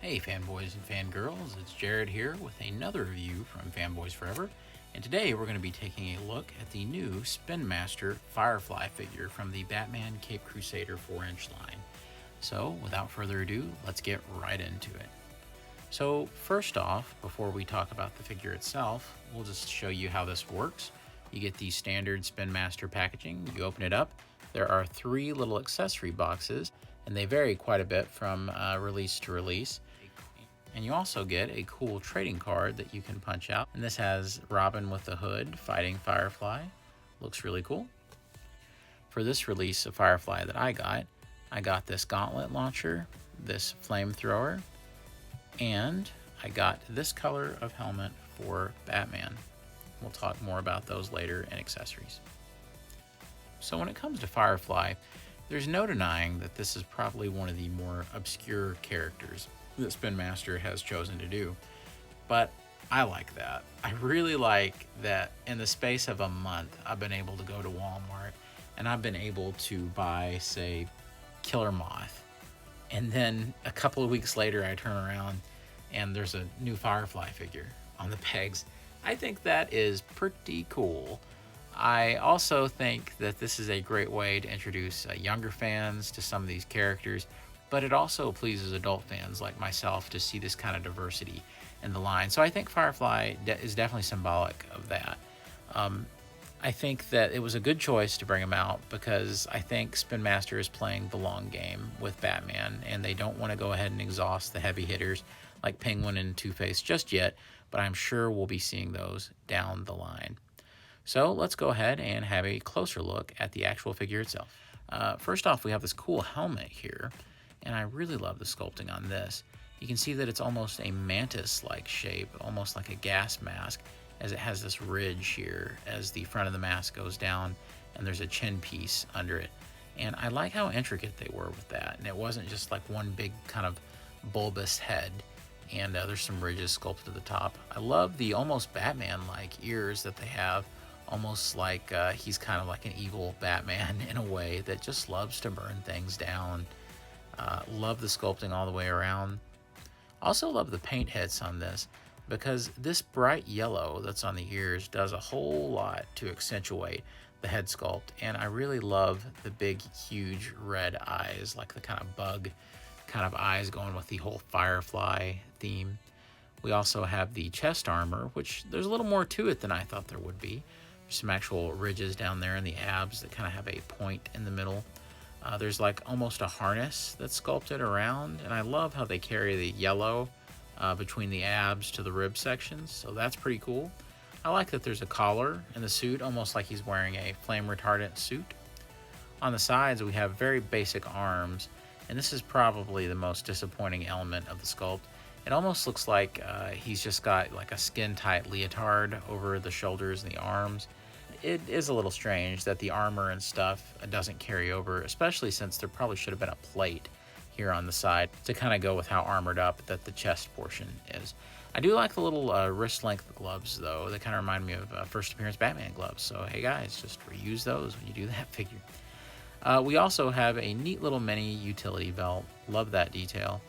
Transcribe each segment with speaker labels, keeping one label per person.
Speaker 1: Hey fanboys and fangirls, it's Jared here with another review from Fanboys Forever, and today we're going to be taking a look at the new Spin Master Firefly figure from the Batman Cape Crusader 4-inch line. So without further ado, let's get right into it. So first off, before we talk about the figure itself, we'll just show you how this works. You get the standard Spin Master packaging, you open it up, there are 3 little accessory boxes, and they vary quite a bit from release to release. And you also get a cool trading card that you can punch out. And this has Robin with the hood fighting Firefly. Looks really cool. For this release of Firefly that I got this gauntlet launcher, this flamethrower, and I got this color of helmet for Batman. We'll talk more about those later in accessories. So when it comes to Firefly, there's no denying that this is probably one of the more obscure characters that Spin Master has chosen to do. But I like that. I really like that in the space of a month, I've been able to go to Walmart and I've been able to buy, say, Killer Moth. And then a couple of weeks later, I turn around and there's a new Firefly figure on the pegs. I think that is pretty cool. I also think that this is a great way to introduce younger fans to some of these characters, but it also pleases adult fans like myself to see this kind of diversity in the line. So I think Firefly is definitely symbolic of that. I think that it was a good choice to bring him out because I think Spin Master is playing the long game with Batman, and they don't want to go ahead and exhaust the heavy hitters like Penguin and Two-Face just yet, but I'm sure we'll be seeing those down the line. So let's go ahead and have a closer look at the actual figure itself. First off, we have this cool helmet here, and I really love the sculpting on this. You can see that it's almost a mantis-like shape, almost like a gas mask, as it has this ridge here as the front of the mask goes down, and there's a chin piece under it. And I like how intricate they were with that, and it wasn't just like one big kind of bulbous head, and there's some ridges sculpted at the top. I love the almost Batman-like ears that they have, almost like he's kind of like an evil Batman in a way that just loves to burn things down. Love the sculpting all the way around. Also love the paint hits on this because this bright yellow that's on the ears does a whole lot to accentuate the head sculpt, and I really love the big huge red eyes, like the kind of bug kind of eyes going with the whole Firefly theme. We also have the chest armor, which there's a little more to it than I thought there would be. There's some actual ridges down there in the abs that kind of have a point in the middle. There's like almost a harness that's sculpted around, and I love how they carry the yellow between the abs to the rib sections, so that's pretty cool. I like that there's a collar in the suit, almost like he's wearing a flame retardant suit. On the sides, we have very basic arms, and this is probably the most disappointing element of the sculpt. It almost looks like he's just got like a skin-tight leotard over the shoulders and the arms. It is a little strange that the armor and stuff doesn't carry over, especially since there probably should have been a plate here on the side to kind of go with how armored up that the chest portion is. I do like the little wrist-length gloves, though. They kind of remind me of first appearance Batman gloves. So, hey guys, just reuse those when you do that figure. We also have a neat little mini utility belt. Love that detail.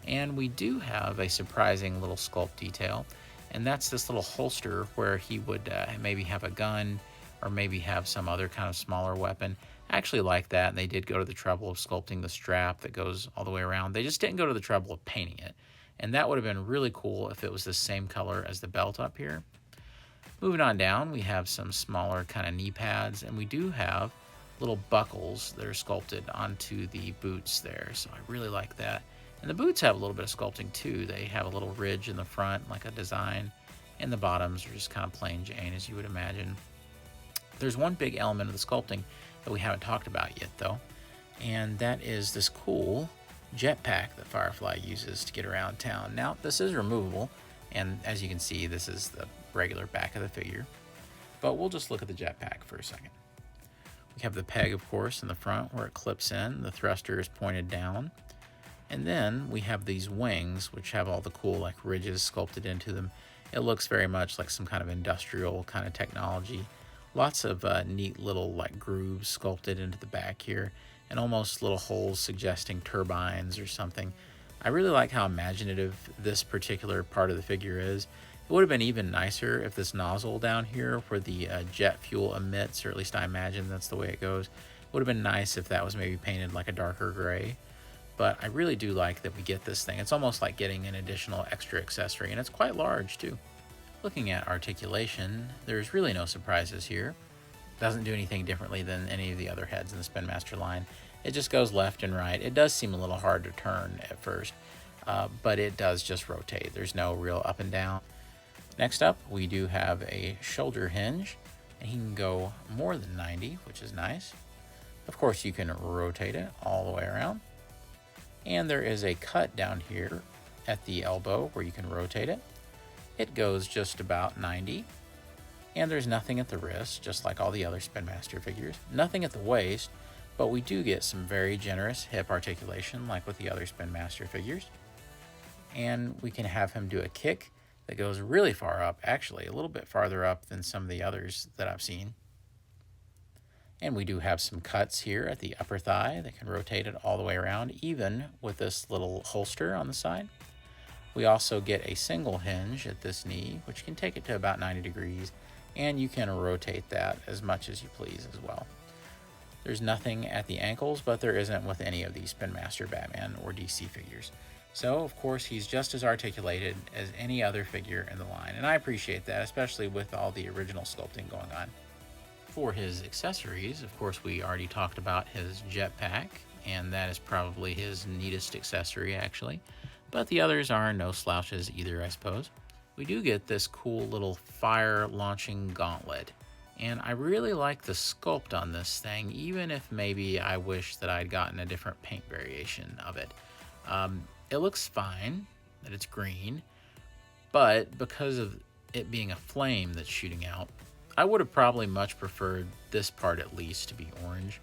Speaker 1: And we do have a surprising little sculpt detail, and that's this little holster where he would maybe have a gun or maybe have some other kind of smaller weapon. I actually like that, and they did go to the trouble of sculpting the strap that goes all the way around. They just didn't go to the trouble of painting it, and that would have been really cool if it was the same color as the belt up here. Moving on down, we have some smaller kind of knee pads, and we do have little buckles that are sculpted onto the boots there, so I really like that. And the boots have a little bit of sculpting too. They have a little ridge in the front, like a design, and the bottoms are just kind of plain Jane, as you would imagine. There's one big element of the sculpting that we haven't talked about yet, though, and that is this cool jetpack that Firefly uses to get around town. Now, this is removable, and as you can see, this is the regular back of the figure, but we'll just look at the jetpack for a second. We have the peg, of course, in the front where it clips in. The thruster is pointed down. And then we have these wings, which have all the cool like ridges sculpted into them. It looks very much like some kind of industrial kind of technology. Lots of neat little like grooves sculpted into the back here, and almost little holes suggesting turbines or something. I really like how imaginative this particular part of the figure is. It would have been even nicer if this nozzle down here where the jet fuel emits, or at least I imagine that's the way it goes, would have been nice if that was maybe painted like a darker gray. But I really do like that we get this thing. It's almost like getting an additional extra accessory, and it's quite large too. Looking at articulation, there's really no surprises here. Doesn't do anything differently than any of the other heads in the Spin Master line. It just goes left and right. It does seem a little hard to turn at first, but it does just rotate. There's no real up and down. Next up, we do have a shoulder hinge, and he can go more than 90, which is nice. Of course, you can rotate it all the way around. And there is a cut down here at the elbow where you can rotate it. It goes just about 90. And there's nothing at the wrist, just like all the other Spin Master figures. Nothing at the waist, but we do get some very generous hip articulation like with the other Spin Master figures. And we can have him do a kick that goes really far up, actually a little bit farther up than some of the others that I've seen. And we do have some cuts here at the upper thigh that can rotate it all the way around, even with this little holster on the side. We also get a single hinge at this knee, which can take it to about 90 degrees, and you can rotate that as much as you please as well. There's nothing at the ankles, but there isn't with any of these Spin Master Batman or DC figures. So, of course, he's just as articulated as any other figure in the line, and I appreciate that, especially with all the original sculpting going on. For his accessories, of course, we already talked about his jetpack, and that is probably his neatest accessory, actually. But the others are no slouches either, I suppose. We do get this cool little fire-launching gauntlet, and I really like the sculpt on this thing, even if maybe I wish that I'd gotten a different paint variation of it. It looks fine that it's green, but because of it being a flame that's shooting out, I would have probably much preferred this part at least to be orange.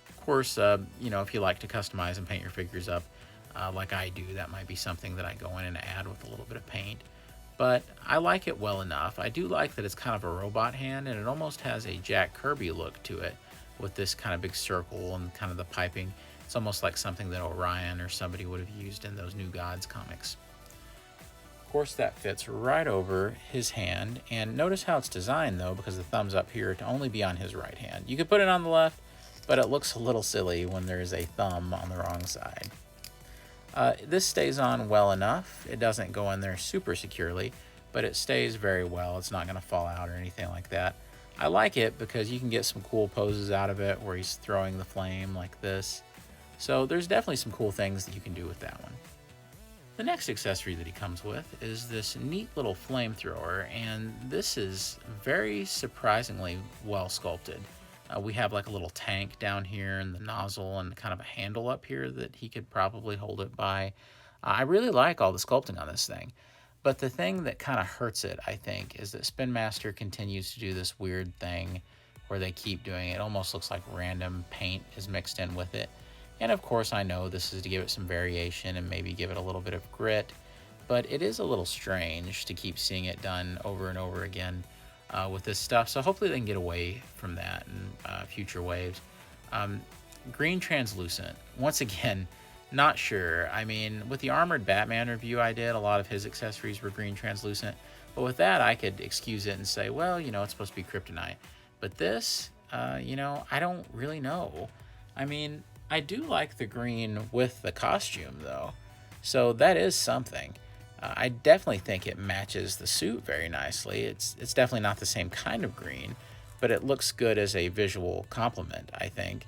Speaker 1: Of course, you know, if you like to customize and paint your figures up like I do, that might be something that I go in and add with a little bit of paint. But I like it well enough. I do like that it's kind of a robot hand, and it almost has a Jack Kirby look to it with this kind of big circle and kind of the piping. It's almost like something that Orion or somebody would have used in those New Gods comics. Of course, that fits right over his hand, and notice how it's designed though, because the thumb's up here, to only be on his right hand. You could put it on the left, but it looks a little silly when there's a thumb on the wrong side. This stays on well enough. It doesn't go in there super securely, but it stays very well. It's not going to fall out or anything like that. I like it because you can get some cool poses out of it where he's throwing the flame like this. So there's definitely some cool things that you can do with that one. The next accessory that he comes with is this neat little flamethrower, and this is very surprisingly well sculpted. We have like a little tank down here and the nozzle and kind of a handle up here that he could probably hold it by. I really like all the sculpting on this thing, but the thing that kind of hurts it, I think, is that Spin Master continues to do this weird thing where they keep doing it. It almost looks like random paint is mixed in with it. And of course, I know this is to give it some variation and maybe give it a little bit of grit, but it is a little strange to keep seeing it done over and over again with this stuff. So hopefully they can get away from that in future waves. Green translucent, once again, not sure. I mean, with the Armored Batman review I did, a lot of his accessories were green translucent, but with that I could excuse it and say, well, you know, it's supposed to be kryptonite. But this, you know, I don't really know. I mean, I do like the green with the costume though, so that is something. I definitely think it matches the suit very nicely. It's definitely not the same kind of green, but it looks good as a visual complement, I think.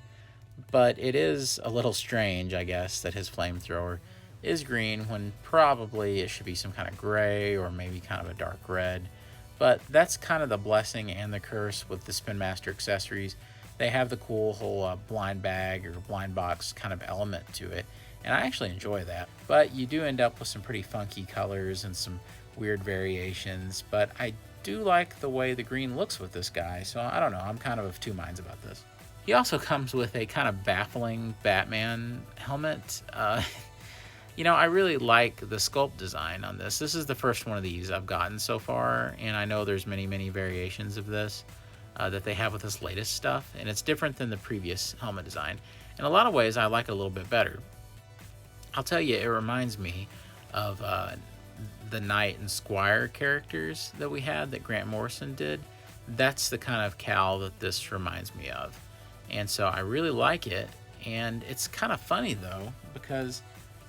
Speaker 1: But it is a little strange, I guess, that his flamethrower is green when probably it should be some kind of gray or maybe kind of a dark red. But that's kind of the blessing and the curse with the Spin Master accessories. They have the cool whole blind bag or blind box kind of element to it, and I actually enjoy that. But you do end up with some pretty funky colors and some weird variations, but I do like the way the green looks with this guy, so I don't know, I'm kind of two minds about this. He also comes with a kind of baffling Batman helmet. You know, I really like the sculpt design on this. This is the first one of these I've gotten so far, and I know there's many variations of this that they have with this latest stuff, and it's different than the previous helmet design. In a lot of ways, I like it a little bit better. I'll tell you, it reminds me of the Knight and Squire characters that we had that Grant Morrison did. That's the kind of cowl that this reminds me of. And so I really like it. And it's kind of funny though, because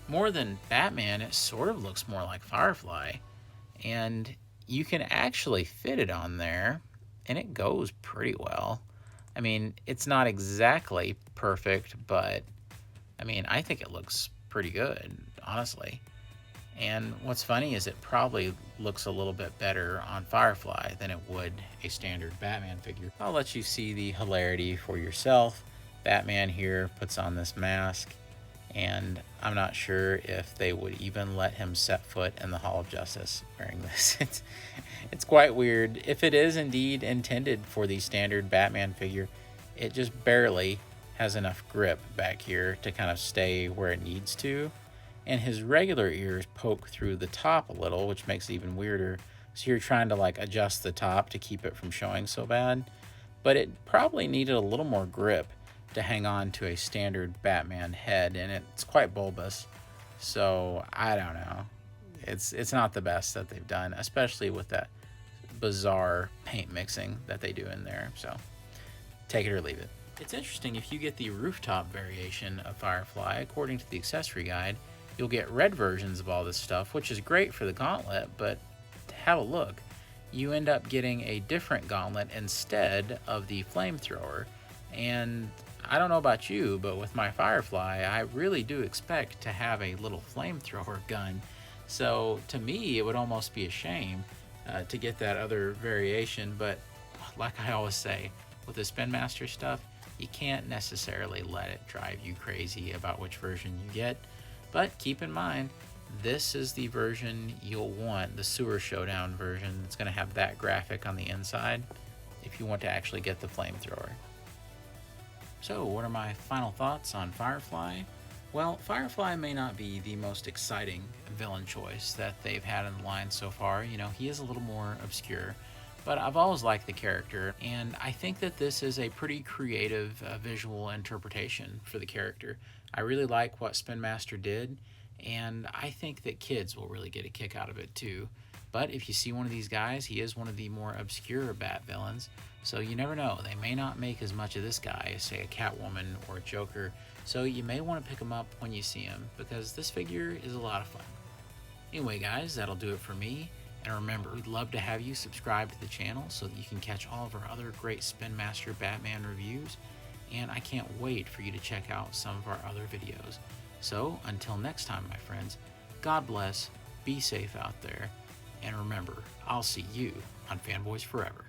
Speaker 1: more than Batman, it sort of looks more like Firefly. And you can actually fit it on there, and it goes pretty well. I mean, it's not exactly perfect, but I mean, I think it looks pretty good, honestly. And what's funny is it probably looks a little bit better on Firefly than it would a standard Batman figure. I'll let you see the hilarity for yourself. Batman here puts on this mask, and I'm not sure if they would even let him set foot in the Hall of Justice wearing this. It's quite weird. If it is indeed intended for the standard Batman figure, it just barely has enough grip back here to kind of stay where it needs to. And his regular ears poke through the top a little, which makes it even weirder. So you're trying to like adjust the top to keep it from showing so bad. But it probably needed a little more grip to hang on to a standard Batman head, and it's quite bulbous. So I don't know. It's not the best that they've done, especially with that bizarre paint mixing that they do in there. So take it or leave it. It's interesting, if you get the rooftop variation of Firefly, according to the accessory guide, you'll get red versions of all this stuff, which is great for the gauntlet, but have a look. You end up getting a different gauntlet instead of the flamethrower. And I don't know about you, but with my Firefly, I really do expect to have a little flamethrower gun. So to me, it would almost be a shame to get that other variation. But like I always say, with the Spin Master stuff, you can't necessarily let it drive you crazy about which version you get. But keep in mind, this is the version you'll want, the Sewer Showdown version. It's going to have that graphic on the inside if you want to actually get the flamethrower. So what are my final thoughts on Firefly? Well, Firefly may not be the most exciting villain choice that they've had in the line so far. You know, he is a little more obscure, but I've always liked the character, and I think that this is a pretty creative visual interpretation for the character. I really like what Spin Master did, and I think that kids will really get a kick out of it too. But if you see one of these guys, he is one of the more obscure Bat villains, so you never know. They may not make as much of this guy as, say, a Catwoman or a Joker, so you may want to pick him up when you see him, because this figure is a lot of fun. Anyway, guys, that'll do it for me. And remember, we'd love to have you subscribe to the channel so that you can catch all of our other great Spin Master Batman reviews. And I can't wait for you to check out some of our other videos. So, until next time, my friends, God bless, be safe out there, and remember, I'll see you on Fanboys Forever.